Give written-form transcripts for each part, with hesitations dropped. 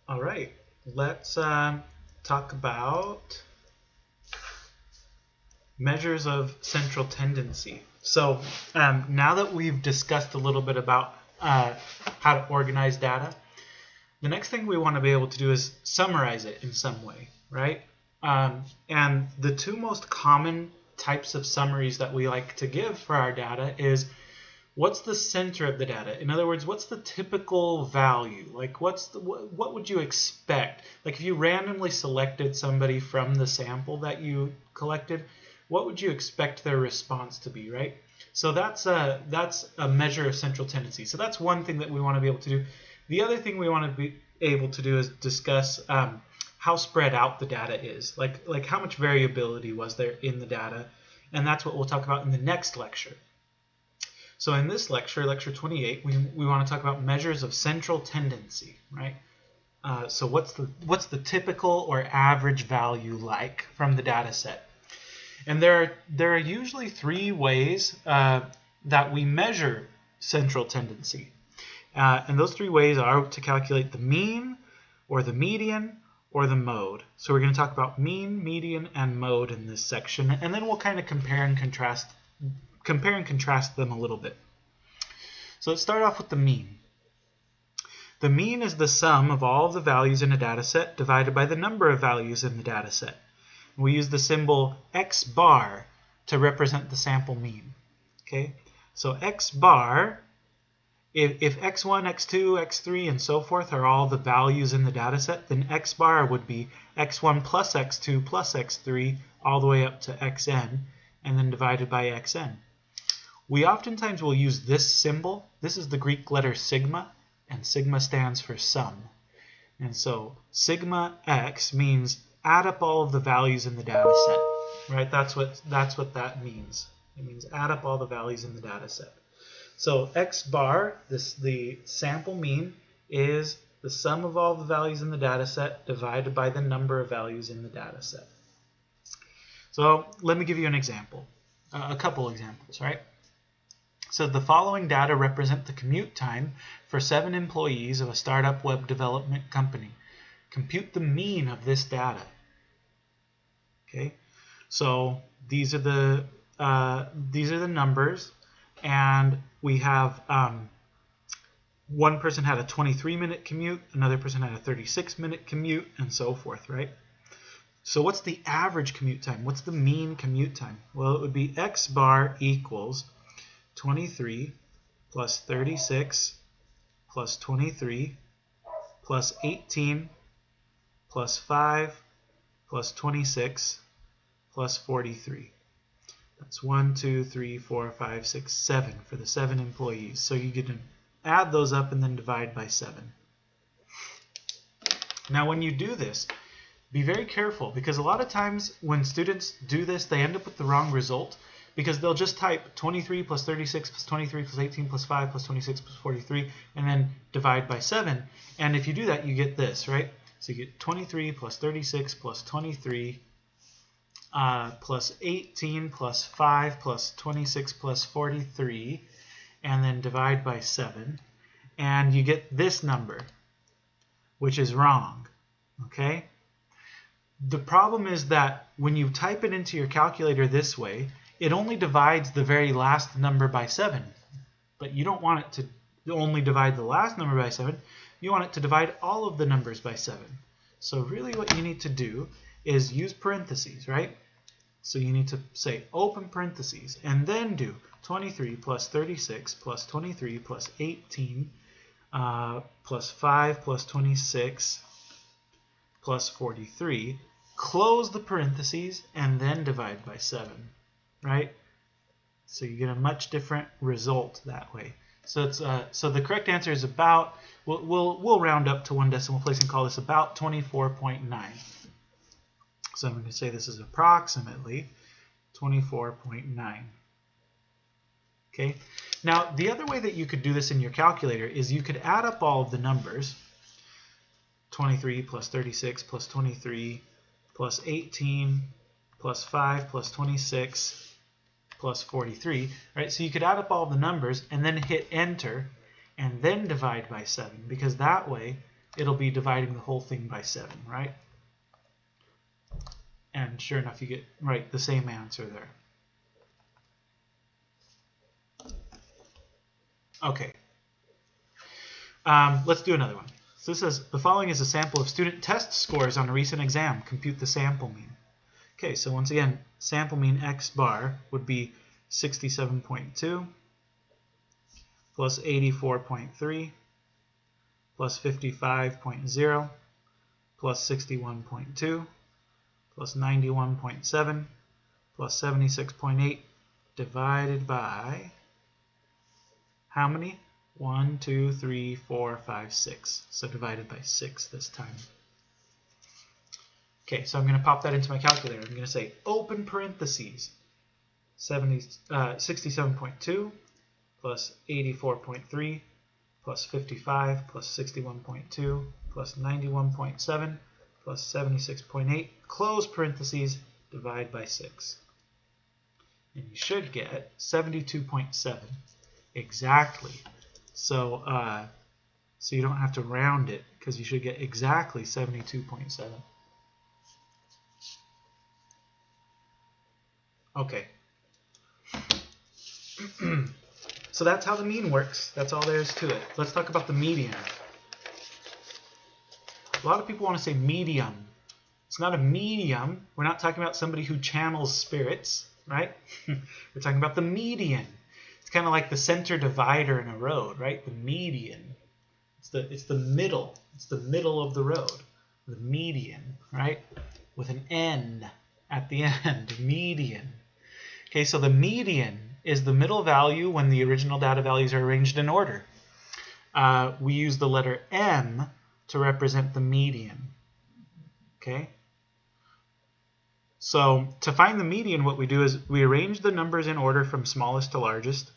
All right, let's talk about measures of central tendency. So now that we've discussed a little bit about how to organize data, the next thing we want to be able to do is summarize it in some way, right? And the two most common types of summaries that we like to give for our data is what's the center of the data? In other words, what's the typical value? Like what would you expect? Like if you randomly selected somebody from the sample that you collected, what would you expect their response to be, right? So that's a measure of central tendency. So that's one thing that we want to be able to do. The other thing we want to be able to do is discuss how spread out the data is, like how much variability was there in the data, and that's what we'll talk about in the next lecture. So in this lecture, lecture 28, we want to talk about measures of central tendency, right? So what's the typical or average value like from the data set? And there are usually three ways that we measure central tendency. And those three ways are to calculate the mean, or the median, or the mode. So we're going to talk about mean, median, and mode in this section, and then we'll kind of compare and contrast them a little bit. So let's start off with the mean. The mean is the sum of all of the values in a data set divided by the number of values in the data set. We use the symbol x bar to represent the sample mean. Okay, so x bar, if x1, x2, x3, and so forth are all the values in the data set, then x bar would be x1 plus x2 plus x3 all the way up to xn, and then divided by xn. We oftentimes will use this symbol. This is the Greek letter sigma, and sigma stands for sum. And so sigma x means add up all of the values in the data set, right? That's what that means. It means add up all the values in the data set. So x bar, the sample mean, is the sum of all the values in the data set divided by the number of values in the data set. So let me give you an example, a couple examples, right? So the following data represent the commute time for 7 employees of a startup web development company. Compute the mean of this data. Okay, so these are the numbers, and we have one person had a 23-minute commute, another person had a 36-minute commute, and so forth, right? So what's the average commute time? What's the mean commute time? Well, it would be x bar equals 23 plus 36 plus 23 plus 18 plus 5 plus 26 plus 43. That's 1, 2, 3, 4, 5, 6, 7 for the 7 employees. So you get to add those up and then divide by 7. Now when you do this, be very careful, because a lot of times when students do this, they end up with the wrong result, because they'll just type 23 plus 36 plus 23 plus 18 plus 5 plus 26 plus 43 and then divide by 7. And if you do that, you get this, right? So you get 23 plus 36 plus 23 plus 18 plus 5 plus 26 plus 43, and then divide by 7. And you get this number, which is wrong, okay? The problem is that when you type it into your calculator this way, it only divides the very last number by 7. But you don't want it to only divide the last number by 7. You want it to divide all of the numbers by 7. So really what you need to do is use parentheses, right? So you need to say open parentheses and then do 23 plus 36 plus 23 plus 18 plus 5 plus 26 plus 43. Close the parentheses and then divide by 7, right? So you get a much different result that way. So it's so the correct answer is about, we'll round up to one decimal place and call this about 24.9. So I'm going to say this is approximately 24.9. Okay. Now the other way that you could do this in your calculator is you could add up all of the numbers, 23 plus 36 plus 23 plus 18 plus 5 plus 26 plus 43, right? So you could add up all the numbers and then hit enter and then divide by 7, because that way it'll be dividing the whole thing by 7, right? And sure enough, you get right the same answer there. Okay. Let's do another one. So this says, the following is a sample of student test scores on a recent exam. Compute the sample mean. Okay, so once again, sample mean x bar would be 67.2 plus 84.3 plus 55.0 plus 61.2 plus 91.7 plus 76.8 divided by how many? 1, 2, 3, 4, 5, 6. So divided by 6 this time. Okay, so I'm going to pop that into my calculator. I'm going to say open parentheses 67.2 plus 84.3 plus 55 plus 61.2 plus 91.7 plus 76.8, close parentheses, divide by 6. And you should get 72.7 exactly. So so you don't have to round it, because you should get exactly 72.7. Okay. So that's how the mean works. That's all there is to it. Let's talk about the median. A lot of people want to say medium. It's not a medium. We're not talking about somebody who channels spirits, right? We're talking about the median. It's kind of like the center divider in a road, right? The median. It's the middle. It's the middle of the road. The median, right? With an N at the end. Median. Okay, so the median is the middle value when the original data values are arranged in order. We use the letter M to represent the median. Okay? So to find the median, what we do is we arrange the numbers in order from smallest to largest.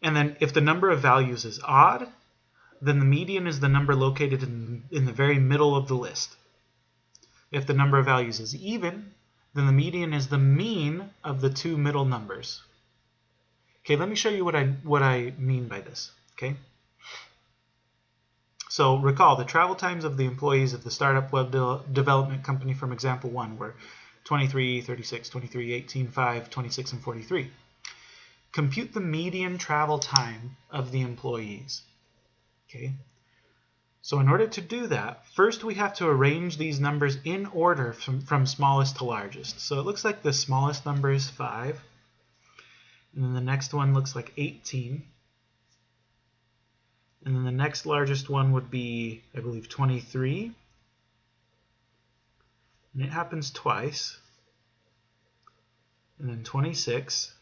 And then if the number of values is odd, then the median is the number located in the very middle of the list. If the number of values is even, then the median is the mean of the two middle numbers. Okay, let me show you what I mean by this. Okay. So recall the travel times of the employees of the startup web development company from example 1 were 23, 36, 23, 18, 5, 26, and 43. Compute the median travel time of the employees. Okay. So in order to do that, first we have to arrange these numbers in order from smallest to largest. So it looks like the smallest number is 5. And then the next one looks like 18. And then the next largest one would be, I believe, 23. And it happens twice. And then 26.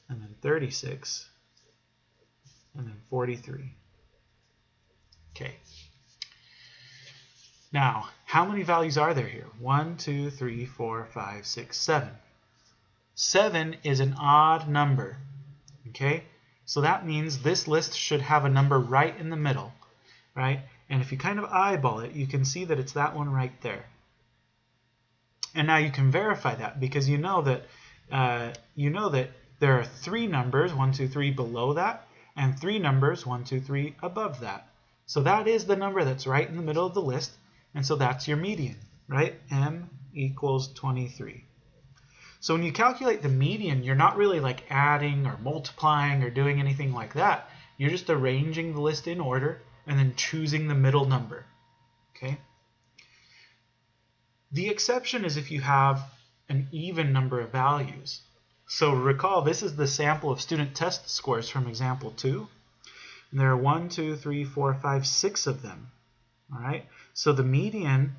And then 36. And then 43. Okay. Now, how many values are there here? 1, 2, 3, 4, 5, 6, 7. 7 is an odd number. Okay? So that means this list should have a number right in the middle, right? And if you kind of eyeball it, you can see that it's that one right there. And now you can verify that because you know that there are 3 numbers, 1, 2, 3 below that, and 3 numbers, 1, 2, 3 above that. So that is the number that's right in the middle of the list, and so that's your median, right? M equals 23. So when you calculate the median, you're not really like adding or multiplying or doing anything like that. You're just arranging the list in order and then choosing the middle number. Okay? The exception is if you have an even number of values. So recall, this is the sample of student test scores from example 2. And there are 1, 2, 3, 4, 5, 6 of them. All right? So the median,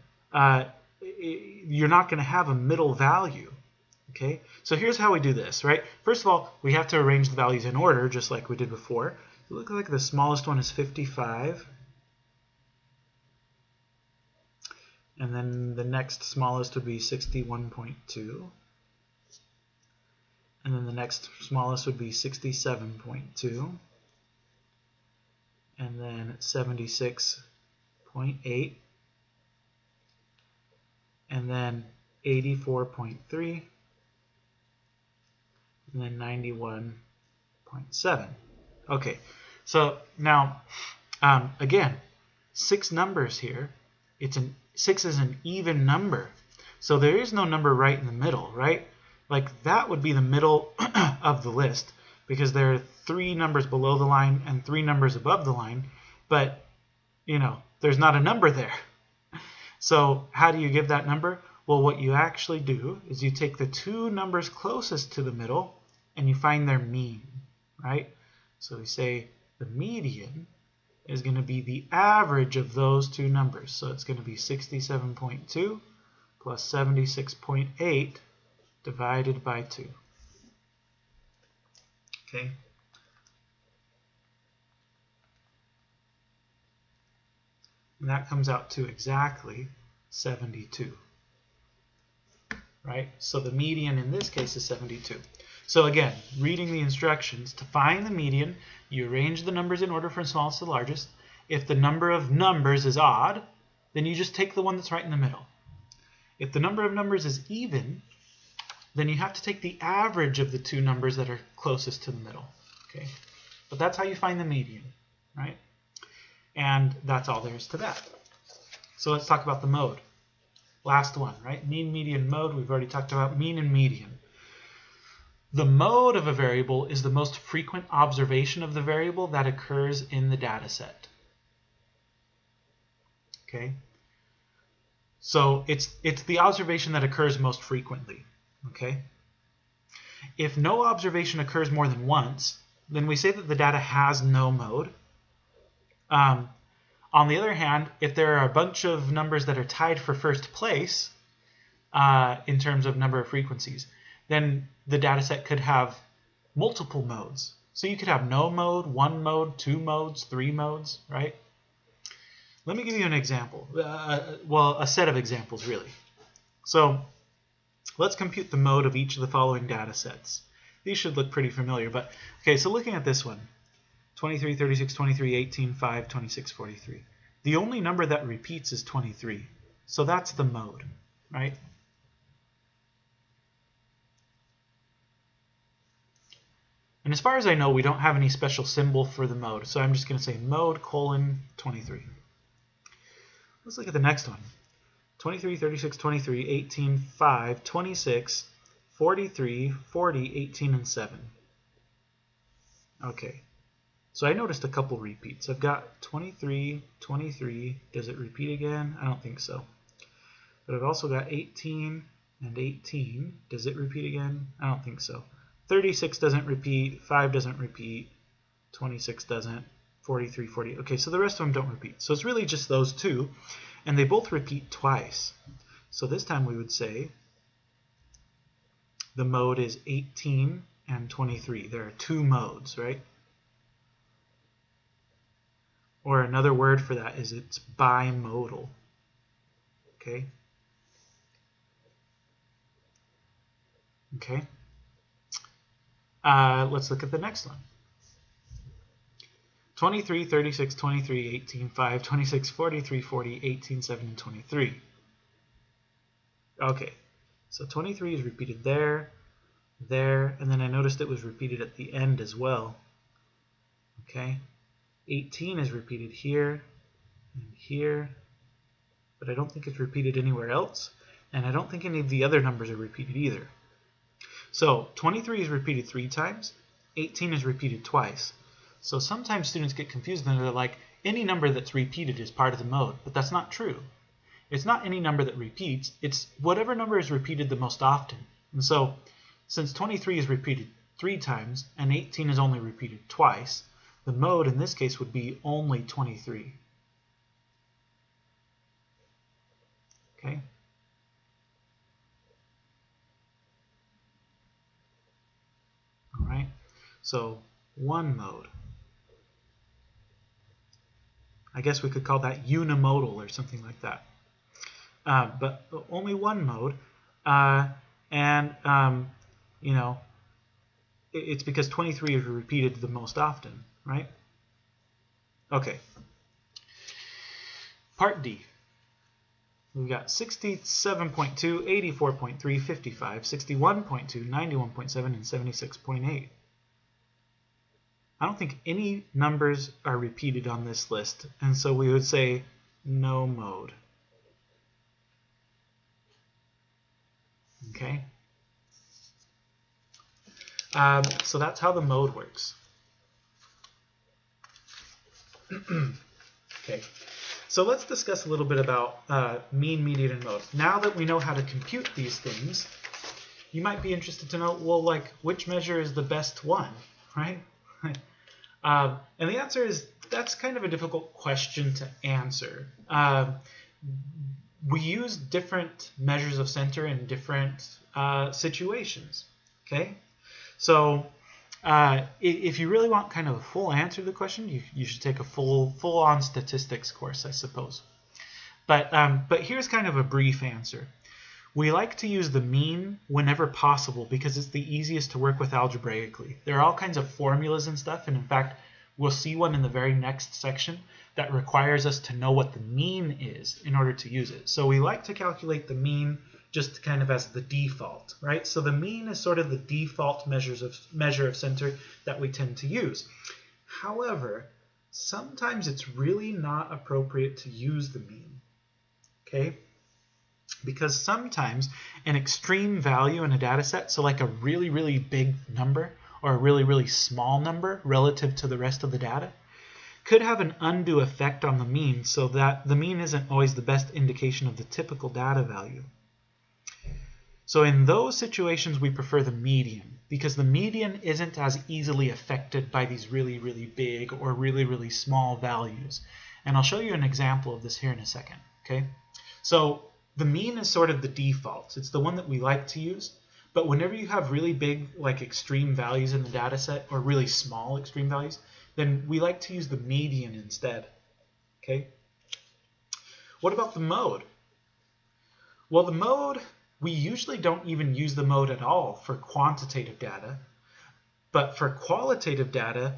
you're not going to have a middle value. Okay, so here's how we do this, right? First of all, we have to arrange the values in order, just like we did before. It looks like the smallest one is 55. And then the next smallest would be 61.2. And then the next smallest would be 67.2. And then 76.8. And then 84.3. And then 91.7. Okay, so now Again, 6 numbers here. 6 is an even number. So there is no number right in the middle, right? Like that would be the middle of the list because there are 3 numbers below the line and 3 numbers above the line. But, there's not a number there. So how do you give that number? Well, what you actually do is you take the 2 numbers closest to the middle and you find their mean, right? So we say the median is going to be the average of those 2 numbers. So it's going to be 67.2 plus 76.8 divided by 2. Okay. And that comes out to exactly 72. Right? So the median in this case is 72. So again, reading the instructions, to find the median, you arrange the numbers in order from smallest to largest. If the number of numbers is odd, then you just take the one that's right in the middle. If the number of numbers is even, then you have to take the average of the 2 numbers that are closest to the middle. Okay? But that's how you find the median, right? And that's all there is to that. So let's talk about the mode. Last one, right? Mean, median, mode. We've already talked about mean and median. The mode of a variable is the most frequent observation of the variable that occurs in the data set. Okay? So it's the observation that occurs most frequently. Okay? If no observation occurs more than once, then we say that the data has no mode. On the other hand, if there are a bunch of numbers that are tied for first place in terms of number of frequencies, then the data set could have multiple modes. So you could have no mode, 1 mode, 2 modes, 3 modes, right? Let me give you an example. Well, a set of examples, really. So let's compute the mode of each of the following data sets. These should look pretty familiar, but okay, so looking at this one, 23, 36, 23, 18, 5, 26, 43. The only number that repeats is 23. So that's the mode, right? And as far as I know, we don't have any special symbol for the mode. So I'm just going to say mode : 23. Let's look at the next one. 23, 36, 23, 18, 5, 26, 43, 40, 18, and 7. Okay. So I noticed a couple repeats. I've got 23, 23. Does it repeat again? I don't think so. But I've also got 18 and 18. Does it repeat again? I don't think so. 36 doesn't repeat. 5 doesn't repeat. 26 doesn't. 43, 40. Okay, so the rest of them don't repeat. So it's really just those 2. And they both repeat twice. So this time we would say the mode is 18 and 23. There are 2 modes, right? Or another word for that is it's bimodal. Okay? Okay. Let's look at the next one. 23, 36, 23, 18, 5, 26, 43, 40, 18, 7, and 23. Okay. So 23 is repeated there, and then I noticed it was repeated at the end as well. Okay. 18 is repeated here and here, but I don't think it's repeated anywhere else, and I don't think any of the other numbers are repeated either. So 23 is repeated 3 times, 18 is repeated twice. So sometimes students get confused and they're like, any number that's repeated is part of the mode, but that's not true. It's not any number that repeats, it's whatever number is repeated the most often. And so since 23 is repeated 3 times and 18 is only repeated twice, the mode in this case would be only 23. Okay? All right. So 1 mode. I guess we could call that unimodal or something like that. But only 1 mode. It's because 23 is repeated the most often, right? Okay. Part D. We've got 67.2, 84.3, 55, 61.2, 91.7, and 76.8. I don't think any numbers are repeated on this list, and so we would say no mode. Okay. So that's how the mode works. Okay. So let's discuss a little bit about mean, median, and mode. Now that we know how to compute these things, you might be interested to know, well, like, which measure is the best one, right? And the answer is, that's kind of a difficult question to answer. We use different measures of center in different situations, okay? So if you really want kind of a full answer to the question, you should take a full-on statistics course, I suppose. But here's kind of a brief answer. We like to use the mean whenever possible because it's the easiest to work with algebraically. There are all kinds of formulas and stuff, and in fact, we'll see one in the very next section that requires us to know what the mean is in order to use it. So we like to calculate the mean just kind of as the default, right? So the mean is sort of the default measure of center that we tend to use. However, sometimes it's really not appropriate to use the mean, okay? Because sometimes an extreme value in a data set, so like a really, really big number or a really, really small number relative to the rest of the data, could have an undue effect on the mean, so that the mean isn't always the best indication of the typical data value. So in those situations, we prefer the median, because the median isn't as easily affected by these really, really big or really, really small values. And I'll show you an example of this here in a second, okay? So the mean is sort of the default. It's the one that we like to use. But whenever you have really big, like extreme values in the data set, or really small extreme values, then we like to use the median instead, okay? What about the mode? Well, the mode, we usually don't even use the mode at all for quantitative data. But for qualitative data,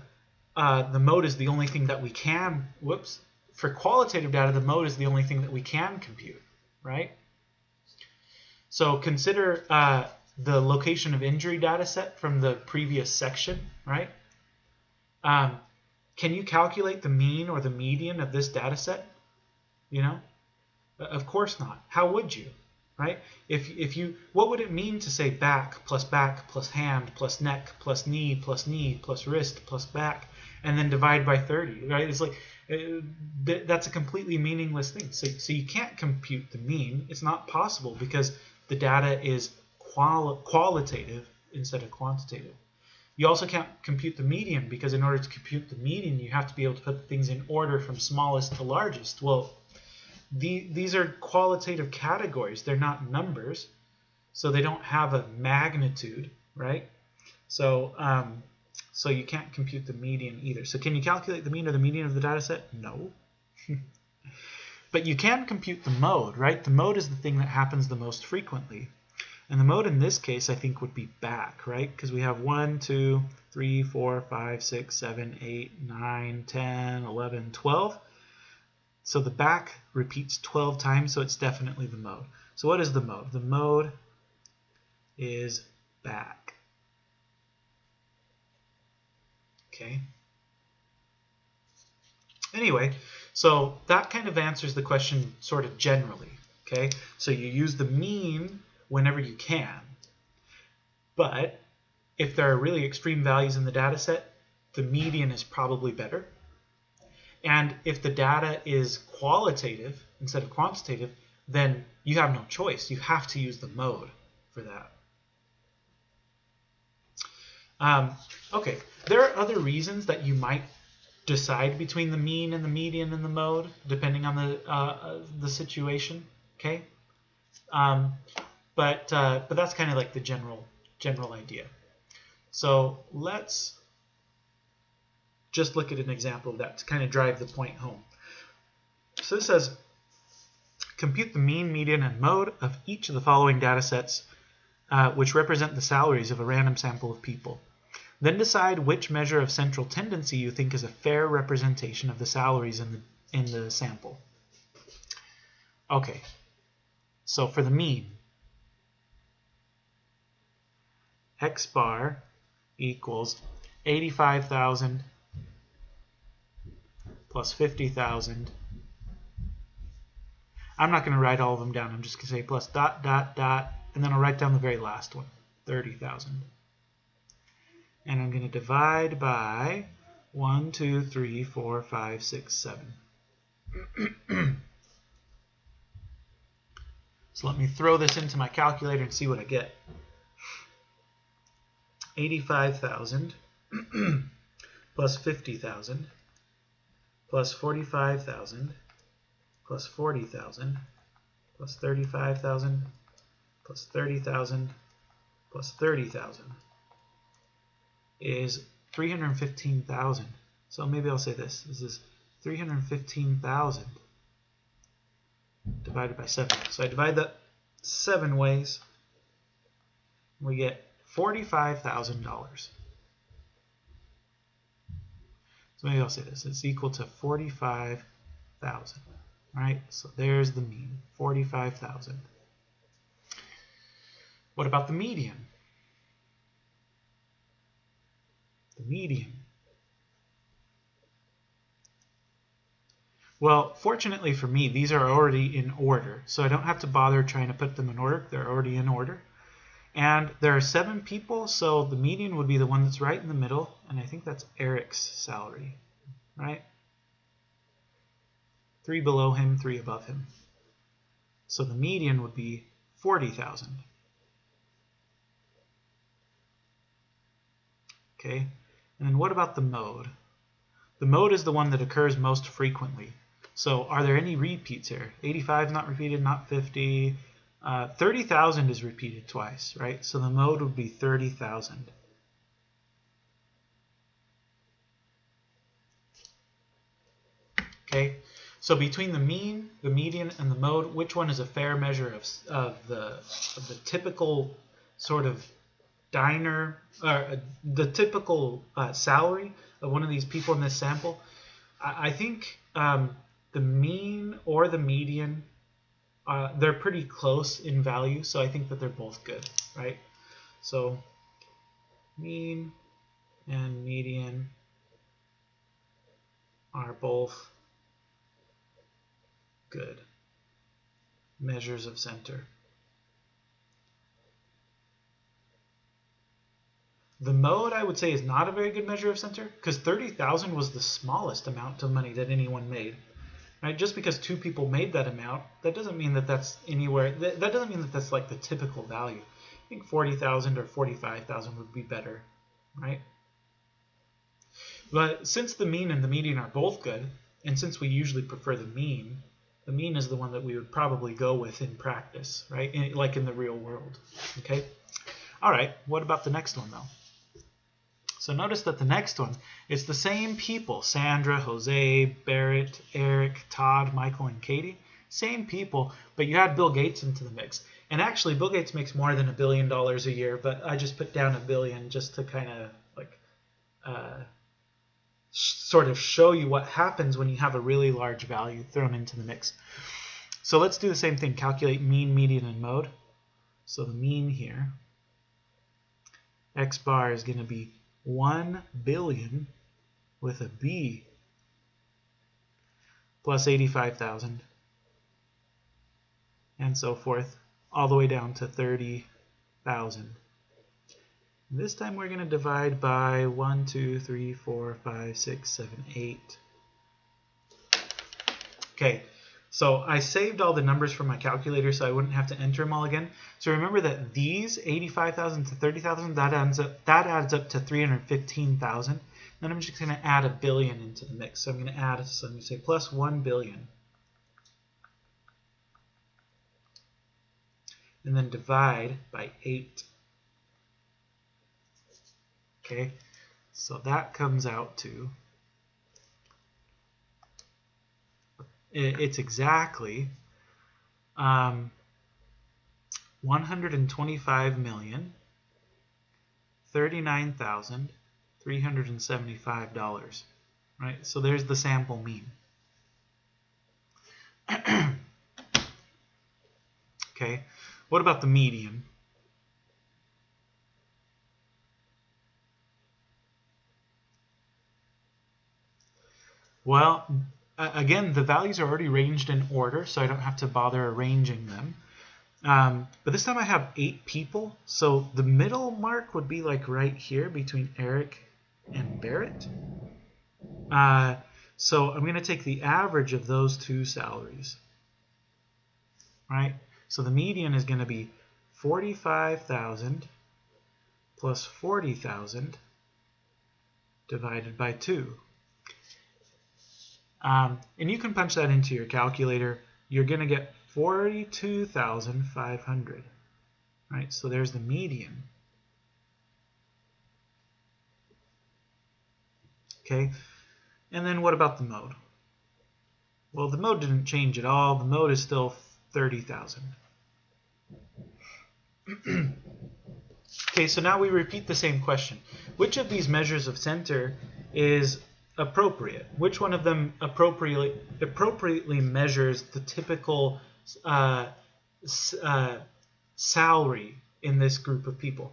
the mode is the only thing that we can, for qualitative data, the mode is the only thing that we can compute, right? So consider the location of injury data set from the previous section, right? Can you calculate the mean or the median of this data set? You know? Of course not. How would you? Right? If you, what would it mean to say back plus hand plus neck plus knee plus wrist plus back and then divide by 30, right? It's like that's a completely meaningless thing. So you can't compute the mean. It's not possible because the data is qualitative instead of quantitative. You also can't compute the median because in order to compute the median, you have to be able to put things in order from smallest to largest. Well, these are qualitative categories. They're not numbers, so they don't have a magnitude, right? So so you can't compute the median either. So can you calculate the mean or the median of the data set? No. But you can compute the mode, right? The mode is the thing that happens the most frequently. And the mode in this case, I think, would be back, right? Because we have 1, 2, 3, 4, 5, 6, 7, 8, 9, 10, 11, 12. So the back repeats 12 times, so it's definitely the mode. So what is the mode? The mode is back. Okay. Anyway, so that kind of answers the question sort of generally. Okay. So you use the mean whenever you can. But if there are really extreme values in the data set, the median is probably better. And if the data is qualitative instead of quantitative, then you have no choice. You have to use the mode for that. Okay, there are other reasons that you might decide between the mean and the median and the mode, depending on the situation. Okay, but that's kind of like the general idea. So let's just look at an example of that to kind of drive the point home. So this says, compute the mean, median, and mode of each of the following data sets which represent the salaries of a random sample of people. Then decide which measure of central tendency you think is a fair representation of the salaries in the sample. Okay, so for the mean, x bar equals 85,000 plus 50,000. I'm not going to write all of them down. I'm just going to say plus dot, dot, dot, and then I'll write down the very last one, 30,000. And I'm going to divide by 1, 2, 3, 4, 5, 6, 7. So let me throw this into my calculator and see what I get. 85,000 plus 50,000 plus 45,000 plus 40,000 plus 35,000 plus 30,000 plus 30,000 is 315,000. So maybe I'll say this. This is 315,000 divided by 7. So I divide that 7 ways. We get $45,000. So maybe I'll say this. It's equal to 45,000. Right? So there's the mean, 45,000. What about the median? The median. Well, fortunately for me, these are already in order, so I don't have to bother trying to put them in order. They're already in order. And there are 7 people, so the median would be the one that's right in the middle, and I think that's Eric's salary, right? 3 below him, 3 above him. So the median would be 40,000. Okay, and then what about the mode? The mode is the one that occurs most frequently. So are there any repeats here? 85 is not repeated, not 50. 30,000 is repeated twice, right? So the mode would be 30,000. Okay, so between the mean, the median, and the mode, which one is a fair measure of the typical sort of diner, or the typical salary of one of these people in this sample? I think the mean or the median, they're pretty close in value, so I think that they're both good, right? So mean and median are both good measures of center. The mode, I would say, is not a very good measure of center, because 30,000 was the smallest amount of money that anyone made. Right? Just because 2 people made that amount, that doesn't mean that that's anywhere. That doesn't mean that that's like the typical value. I think 40,000 or 45,000 would be better, right? But since the mean and the median are both good, and since we usually prefer the mean is the one that we would probably go with in practice, right? Like in the real world. Okay. All right. What about the next one though? So notice that the next one, it's the same people, Sandra, Jose, Barrett, Eric, Todd, Michael, and Katie. Same people, but you add Bill Gates into the mix. And actually, Bill Gates makes more than $1 billion a year, but I just put down $1 billion just to kind of like sort of show you what happens when you have a really large value thrown into the mix. So let's do the same thing, calculate mean, median, and mode. So the mean here, X bar is going to be 1 billion with a B plus 85,000 and so forth all the way down to 30,000. This time we're going to divide by 1, 2, 3, 4, 5, 6, 7, 8. Okay, so I saved all the numbers from my calculator so I wouldn't have to enter them all again. So remember that these 85,000 to 30,000, that adds up to 315,000. Then I'm just going to add $1 billion into the mix. So I'm going to add, so I'm going to say plus 1 billion. And then divide by 8. Okay, so that comes out to, it's exactly 125,039,375, right? So there's the sample mean. Okay, what about the median? Well, again, the values are already ranged in order, so I don't have to bother arranging them. But this time I have 8 people, so the middle mark would be like right here between Eric and Barrett. So I'm going to take the average of those 2 salaries. Right? So the median is going to be 45,000 plus 40,000 divided by 2. And you can punch that into your calculator. You're going to get 42,500. Right? So there's the median. Okay? And then what about the mode? Well, the mode didn't change at all. The mode is still 30,000. Okay, so now we repeat the same question. Which of these measures of center is appropriate? Which one of them appropriately measures the typical salary in this group of people?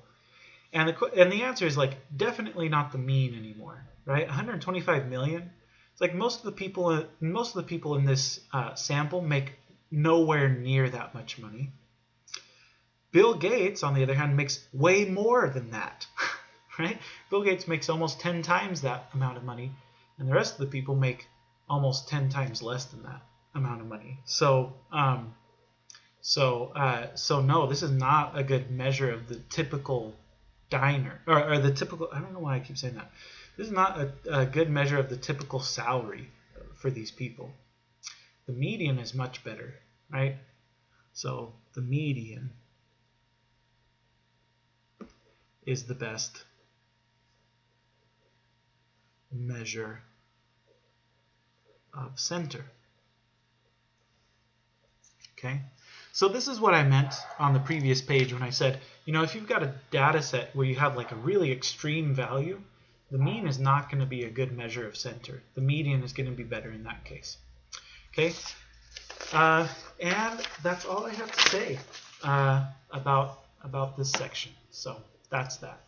And the answer is like definitely not the mean anymore, right? 125 million. It's like most of the people in this sample make nowhere near that much money. Bill Gates, on the other hand, makes way more than that, right? Bill Gates makes almost 10 times that amount of money, and the rest of the people make almost 10 times less than that amount of money. So no, this is not a good measure of the typical diner, or the typical, I don't know why I keep saying that. This is not a good measure of the typical salary for these people. The median is much better, right? So the median is the best measure of center. Okay? So this is what I meant on the previous page when I said, if you've got a data set where you have like a really extreme value, the mean is not going to be a good measure of center. The median is going to be better in that case. Okay? And that's all I have to say about this section. So that's that.